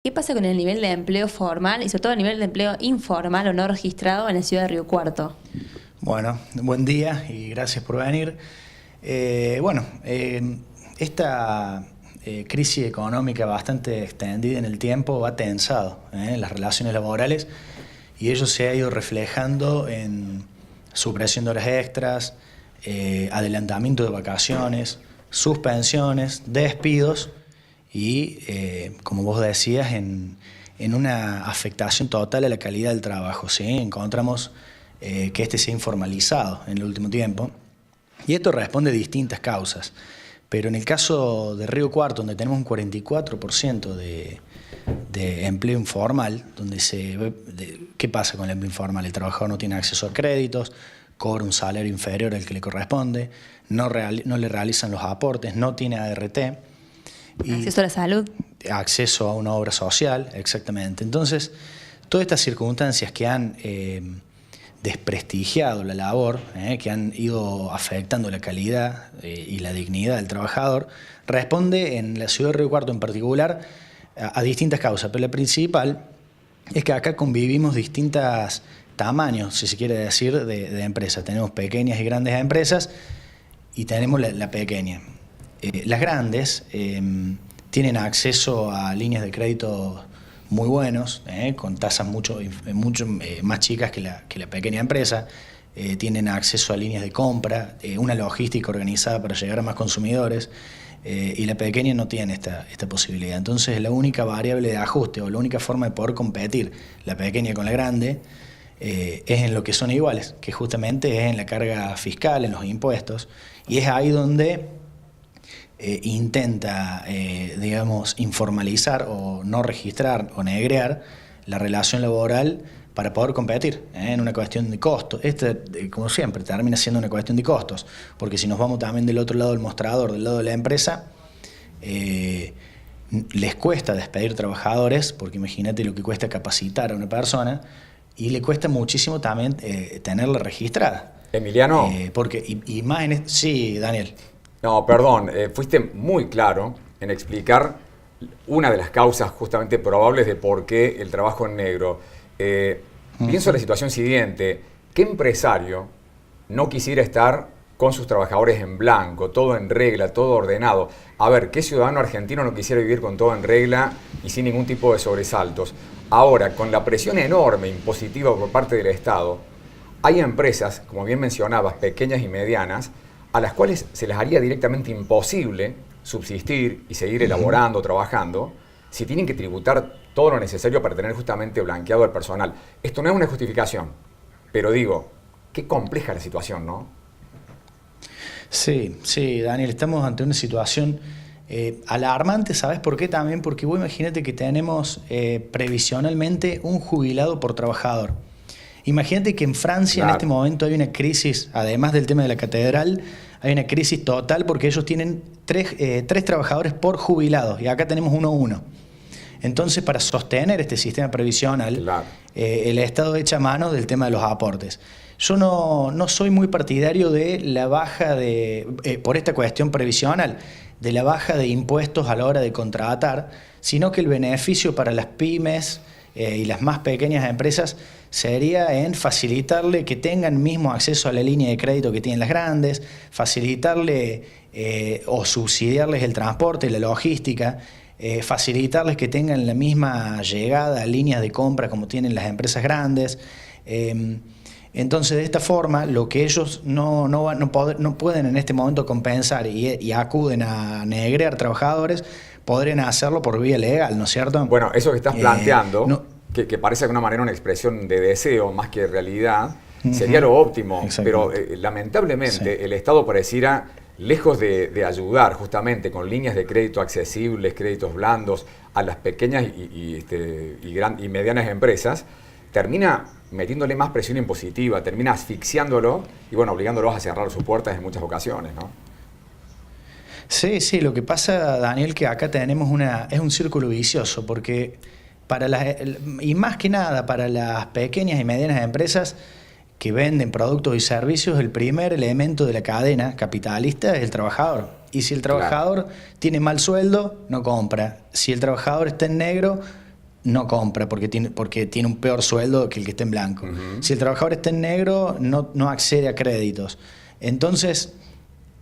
¿Qué pasa con el nivel de empleo formal y sobre todo el nivel de empleo informal o no registrado en la ciudad de Río Cuarto? Bueno, buen día y gracias por venir. Esta crisis económica bastante extendida en el tiempo ha tensado las relaciones laborales y ello se ha ido reflejando en supresión de horas extras, adelantamiento de vacaciones, suspensiones, despidos y, como vos decías, en una afectación total a la calidad del trabajo. ¿Sí? Encontramos que este se ha informalizado en el último tiempo y esto responde a distintas causas. Pero en el caso de Río Cuarto, donde tenemos un 44% de empleo informal, donde se ve qué pasa con el empleo informal. El trabajador no tiene acceso a créditos, cobra un salario inferior al que le corresponde, no le realizan los aportes, no tiene ART. Acceso a la salud. Acceso a una obra social, exactamente. Entonces, todas estas circunstancias que han desprestigiado la labor, que han ido afectando la calidad y la dignidad del trabajador, responde en la ciudad de Río Cuarto en particular a distintas causas, pero la principal es que acá convivimos distintos tamaños, si se quiere decir, de empresas. Tenemos pequeñas y grandes empresas y tenemos la pequeña. Las grandes tienen acceso a líneas de crédito muy buenos, con tasas mucho más chicas que la pequeña empresa. Tienen acceso a líneas de compra, una logística organizada para llegar a más consumidores, y la pequeña no tiene esta posibilidad. Entonces, la única variable de ajuste o la única forma de poder competir la pequeña con la grande es en lo que son iguales, que justamente es en la carga fiscal, en los impuestos, y es ahí donde intenta, informalizar o no registrar o negrear la relación laboral para poder competir en una cuestión de costos. Como siempre, termina siendo una cuestión de costos, porque si nos vamos también del otro lado del mostrador, del lado de la empresa, les cuesta despedir trabajadores, porque imagínate lo que cuesta capacitar a una persona, y le cuesta muchísimo también tenerla registrada. Emiliano. Y más sí, Daniel. No, perdón, fuiste muy claro en explicar una de las causas justamente probables de por qué el trabajo en negro. Pienso en la situación siguiente: ¿qué empresario no quisiera estar con sus trabajadores en blanco, todo en regla, todo ordenado? A ver, ¿qué ciudadano argentino no quisiera vivir con todo en regla y sin ningún tipo de sobresaltos? Ahora, con la presión enorme impositiva por parte del Estado, hay empresas, como bien mencionabas, pequeñas y medianas, a las cuales se les haría directamente imposible subsistir y seguir elaborando, trabajando, si tienen que tributar todo lo necesario para tener justamente blanqueado el personal. Esto no es una justificación, pero digo, qué compleja la situación, ¿no? Sí, Daniel, estamos ante una situación alarmante. ¿Sabes por qué también? Porque vos imagínate que tenemos previsionalmente un jubilado por trabajador. Imagínate que en Francia en este momento hay una crisis, además del tema de la catedral, hay una crisis total porque ellos tienen tres trabajadores por jubilado y acá tenemos uno. Entonces, para sostener este sistema previsional, el Estado echa mano del tema de los aportes. Yo no soy muy partidario de la baja por esta cuestión previsional, de la baja de impuestos a la hora de contratar, sino que el beneficio para las pymes y las más pequeñas empresas sería en facilitarle que tengan mismo acceso a la línea de crédito que tienen las grandes, facilitarle o subsidiarles el transporte, la logística, facilitarles que tengan la misma llegada a líneas de compra como tienen las empresas grandes. Entonces, de esta forma, lo que ellos no pueden en este momento compensar y acuden a negrear trabajadores, podrían hacerlo por vía legal, ¿no es cierto? Bueno, eso que estás planteando, que parece de alguna manera una expresión de deseo más que realidad, sería lo óptimo, pero lamentablemente el Estado pareciera, lejos de ayudar justamente con líneas de crédito accesibles, créditos blandos a las pequeñas y medianas empresas, termina metiéndole más presión impositiva, termina asfixiándolo y obligándolos a cerrar sus puertas en muchas ocasiones, ¿no? Sí, lo que pasa, Daniel, que acá tenemos es un círculo vicioso, porque y más que nada para las pequeñas y medianas empresas que venden productos y servicios, el primer elemento de la cadena capitalista es el trabajador. Y si el trabajador tiene mal sueldo, no compra. Si el trabajador está en negro, no compra porque tiene un peor sueldo que el que está en blanco. Si el trabajador está en negro, no accede a créditos. Entonces,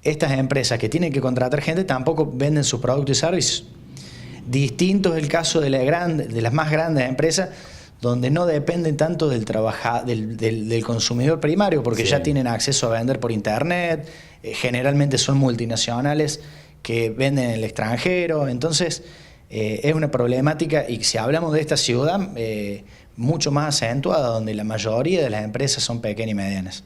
estas empresas que tienen que contratar gente tampoco venden sus productos y servicios. Distinto es el caso de las más grandes empresas, donde no dependen tanto del consumidor primario, porque ya tienen acceso a vender por internet, generalmente son multinacionales que venden en el extranjero. Entonces es una problemática, y si hablamos de esta ciudad, mucho más acentuada, donde la mayoría de las empresas son pequeñas y medianas.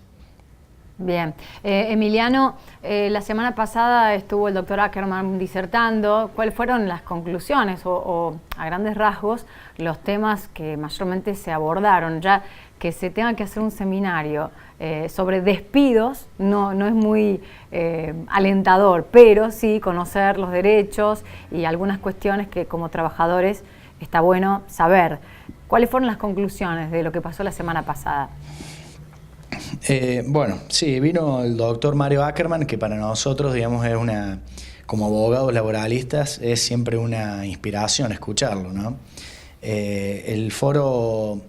Bien. Emiliano, la semana pasada estuvo el doctor Ackerman disertando. ¿Cuáles fueron las conclusiones o a grandes rasgos los temas que mayormente se abordaron? Ya que se tenga que hacer un seminario sobre despidos no es muy alentador, pero sí conocer los derechos y algunas cuestiones que como trabajadores está bueno saber. ¿Cuáles fueron las conclusiones de lo que pasó la semana pasada? Bueno, sí, vino el doctor Mario Ackerman, que para nosotros, digamos, como abogados laboralistas, es siempre una inspiración escucharlo, ¿no? El foro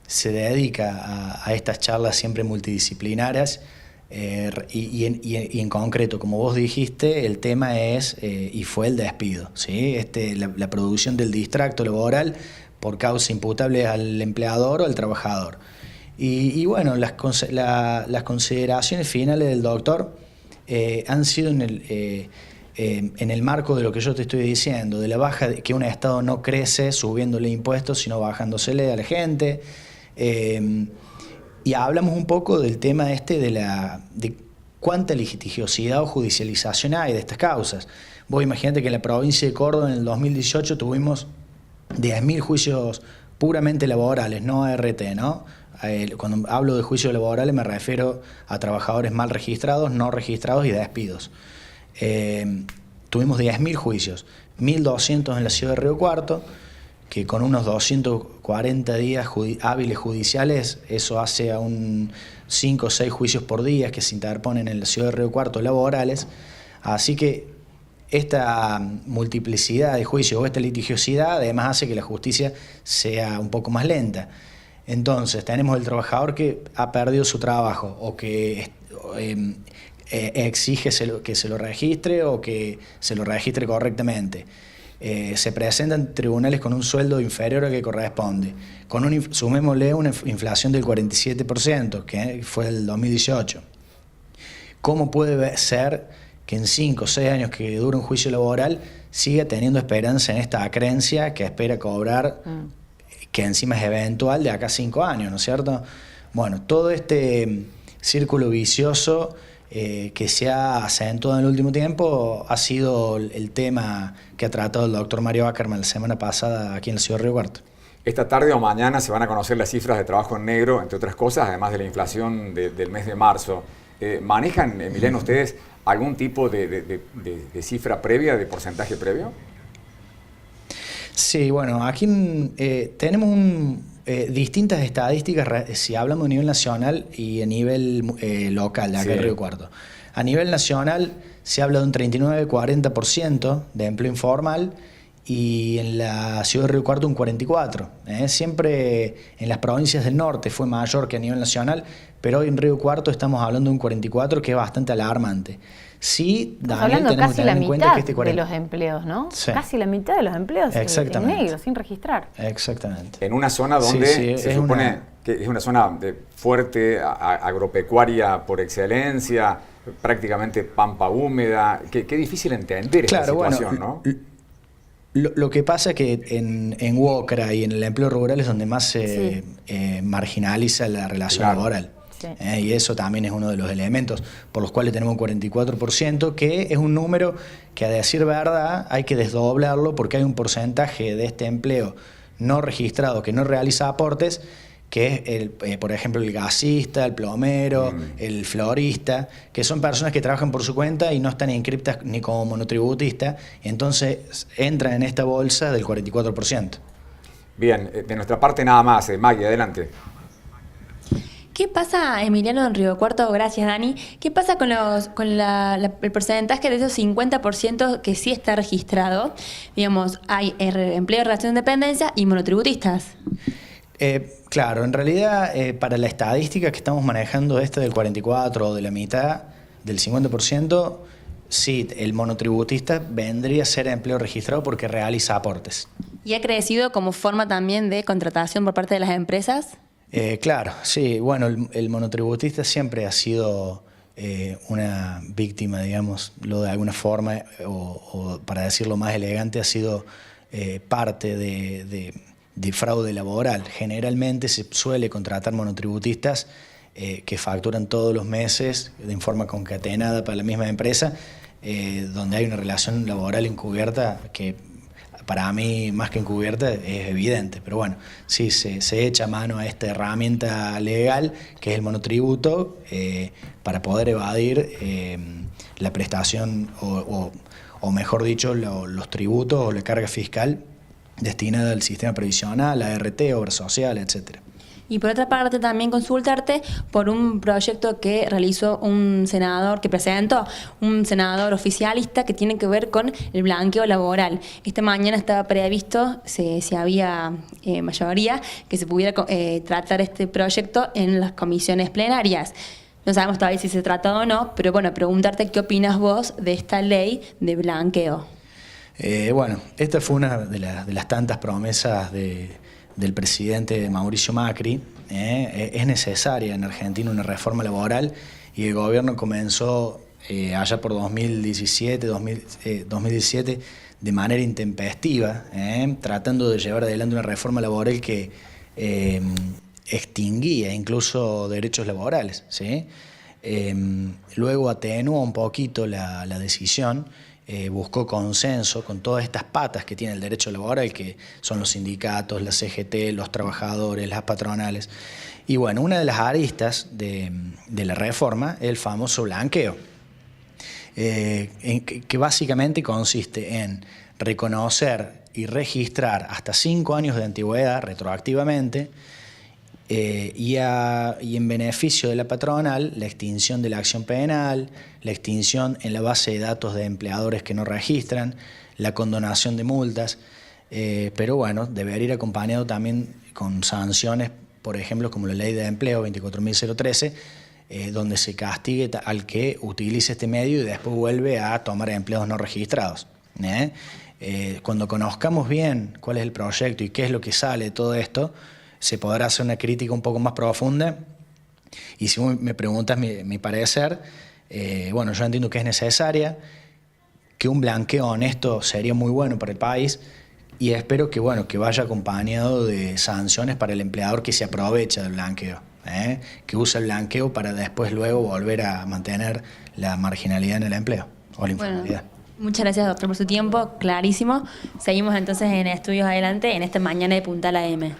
se dedica a estas charlas siempre multidisciplinarias, y en concreto, como vos dijiste, el tema es, y fue el despido, ¿sí? La producción del distracto laboral por causa imputable al empleador o al trabajador. Y bueno, las consideraciones finales del doctor han sido en el marco de lo que yo te estoy diciendo, de la baja, que un Estado no crece subiéndole impuestos, sino bajándosele a la gente. Y hablamos un poco del tema de cuánta litigiosidad o judicialización hay de estas causas. Vos imaginate que en la provincia de Córdoba en el 2018 tuvimos 10.000 juicios puramente laborales, no ART, ¿no? Cuando hablo de juicios laborales me refiero a trabajadores mal registrados, no registrados y despidos. Tuvimos 10.000 juicios, 1.200 en la ciudad de Río Cuarto, que con unos 240 días hábiles judiciales, eso hace a 5 o 6 juicios por día que se interponen en la ciudad de Río Cuarto laborales. Así que esta multiplicidad de juicios o esta litigiosidad además hace que la justicia sea un poco más lenta. Entonces tenemos el trabajador que ha perdido su trabajo o que exige que se lo registre o que se lo registre correctamente. Se presenta en tribunales con un sueldo inferior al que corresponde. Sumémosle una inflación del 47%, que fue el 2018. ¿Cómo puede ser que en 5 o 6 años que dura un juicio laboral siga teniendo esperanza en esta acreencia que espera cobrar, que encima es eventual, de acá a 5 años, ¿no es cierto? Bueno, todo este círculo vicioso que se ha acentuado en el último tiempo ha sido el tema que ha tratado el doctor Mario Ackerman la semana pasada aquí en la ciudad de Río Cuarto. Esta tarde o mañana se van a conocer las cifras de trabajo en negro, entre otras cosas, además de la inflación del mes de marzo. ¿Manejan, Emiliano, ustedes algún tipo de cifra previa, de porcentaje previo? Sí, bueno, aquí tenemos distintas estadísticas, si hablamos a nivel nacional y a nivel local, de acá en Río Cuarto. A nivel nacional se habla de un 39-40% de empleo informal, y en la ciudad de Río Cuarto un 44%. Siempre en las provincias del norte fue mayor que a nivel nacional, pero hoy en Río Cuarto estamos hablando de un 44%, que es bastante alarmante. Sí, Daniel, hablando tenemos casi que tener en cuenta que de los empleos, ¿no? Sí. Casi la mitad de los empleos en negro, sin registrar. Exactamente. En una zona donde se supone que es una zona de fuerte agropecuaria por excelencia, prácticamente pampa húmeda. Qué difícil entender esta situación, ¿no? Lo que pasa es que en UOCRA y en el empleo rural es donde más se marginaliza la relación laboral. Sí. Y eso también es uno de los elementos por los cuales tenemos un 44%, que es un número que, a decir verdad, hay que desdoblarlo, porque hay un porcentaje de este empleo no registrado que no realiza aportes, que es, por ejemplo, el gasista, el plomero, el florista, que son personas que trabajan por su cuenta y no están inscriptas ni como monotributistas, entonces entran en esta bolsa del 44%. Bien, de nuestra parte nada más. Maggie, adelante. ¿Qué pasa, Emiliano, en Río Cuarto? Gracias, Dani. ¿Qué pasa con el porcentaje de esos 50% que sí está registrado? Digamos, hay empleo de relación de dependencia y monotributistas. Claro, en realidad para la estadística que estamos manejando del 44 o de la mitad, del 50%, sí, el monotributista vendría a ser empleo registrado porque realiza aportes. ¿Y ha crecido como forma también de contratación por parte de las empresas? Claro, sí. Bueno, el monotributista siempre ha sido una víctima, digámoslo de alguna forma, o para decirlo más elegante, ha sido parte de fraude laboral. Generalmente se suele contratar monotributistas que facturan todos los meses de forma concatenada para la misma empresa, donde hay una relación laboral encubierta que para mí, más que encubierta, es evidente. Pero bueno, sí, se echa mano a esta herramienta legal que es el monotributo para poder evadir la prestación o mejor dicho, los tributos o la carga fiscal destinada al sistema previsional, a ART, obra social, etcétera. Y por otra parte también consultarte por un proyecto que realizó un senador, que presentó un senador oficialista que tiene que ver con el blanqueo laboral. Esta mañana estaba previsto, si había mayoría, que se pudiera tratar este proyecto en las comisiones plenarias. No sabemos todavía si se trata o no, pero bueno, preguntarte qué opinas vos de esta ley de blanqueo. Bueno, esta fue una de las tantas promesas del presidente Mauricio Macri. Es necesaria en Argentina una reforma laboral y el gobierno comenzó allá por 2017 de manera intempestiva, tratando de llevar adelante una reforma laboral que extinguía incluso derechos laborales, ¿sí? Luego atenuó un poquito la decisión. Buscó consenso con todas estas patas que tiene el derecho laboral, que son los sindicatos, la CGT, los trabajadores, las patronales. Y bueno, una de las aristas de la reforma es el famoso blanqueo, que básicamente consiste en reconocer y registrar hasta 5 años de antigüedad retroactivamente y en beneficio de la patronal, la extinción de la acción penal, la extinción en la base de datos de empleadores que no registran, la condonación de multas, pero bueno, debería ir acompañado también con sanciones, por ejemplo, como la Ley de Empleo 24.013, donde se castigue al que utilice este medio y después vuelve a tomar empleos no registrados. Cuando conozcamos bien cuál es el proyecto y qué es lo que sale de todo esto, se podrá hacer una crítica un poco más profunda. Y si me preguntas mi parecer, bueno, yo entiendo que es necesaria, que un blanqueo honesto sería muy bueno para el país y espero que, bueno, que vaya acompañado de sanciones para el empleador que se aprovecha del blanqueo, que usa el blanqueo para después luego volver a mantener la marginalidad en el empleo o la informalidad. Bueno, muchas gracias, doctor, por su tiempo, clarísimo. Seguimos entonces en Estudios Adelante en esta mañana de Puntal AM.